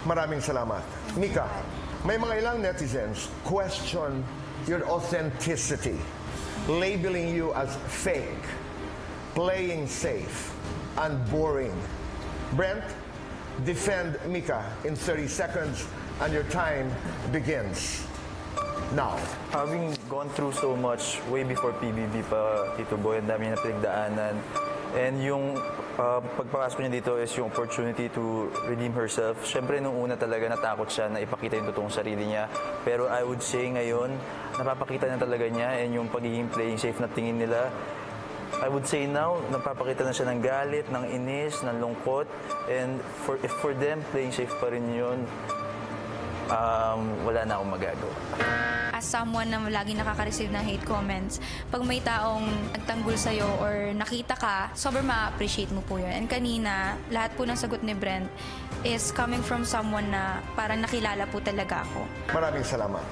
Maraming salamat. Mika, may mga ilang netizens question your authenticity, labeling you as fake, playing safe, and boring. Brent, defend Mika in 30 seconds and your time begins now. Having gone through so much way before PBB pa, Tito Boy, ang dami na pinagdaanan. And yung pagpasok niya dito is yung opportunity to redeem herself. Siyempre, nung una talaga natakot siya na ipakita yung totoong sarili niya. Pero I would say ngayon, napapakita na talaga niya and yung pagiging playing safe na tingin nila. I would say now, napapakita na siya ng galit, ng inis, ng lungkot. And for them, playing safe pa rin yun. Wala na akong magagawa. As someone na laging nakaka-receive ng hate comments, pag may taong nagtanggol sa'yo or nakita ka, sobrang ma-appreciate mo po yun. And kanina, lahat po ng sagot ni Brent is coming from someone na parang nakilala po talaga ako. Maraming salamat.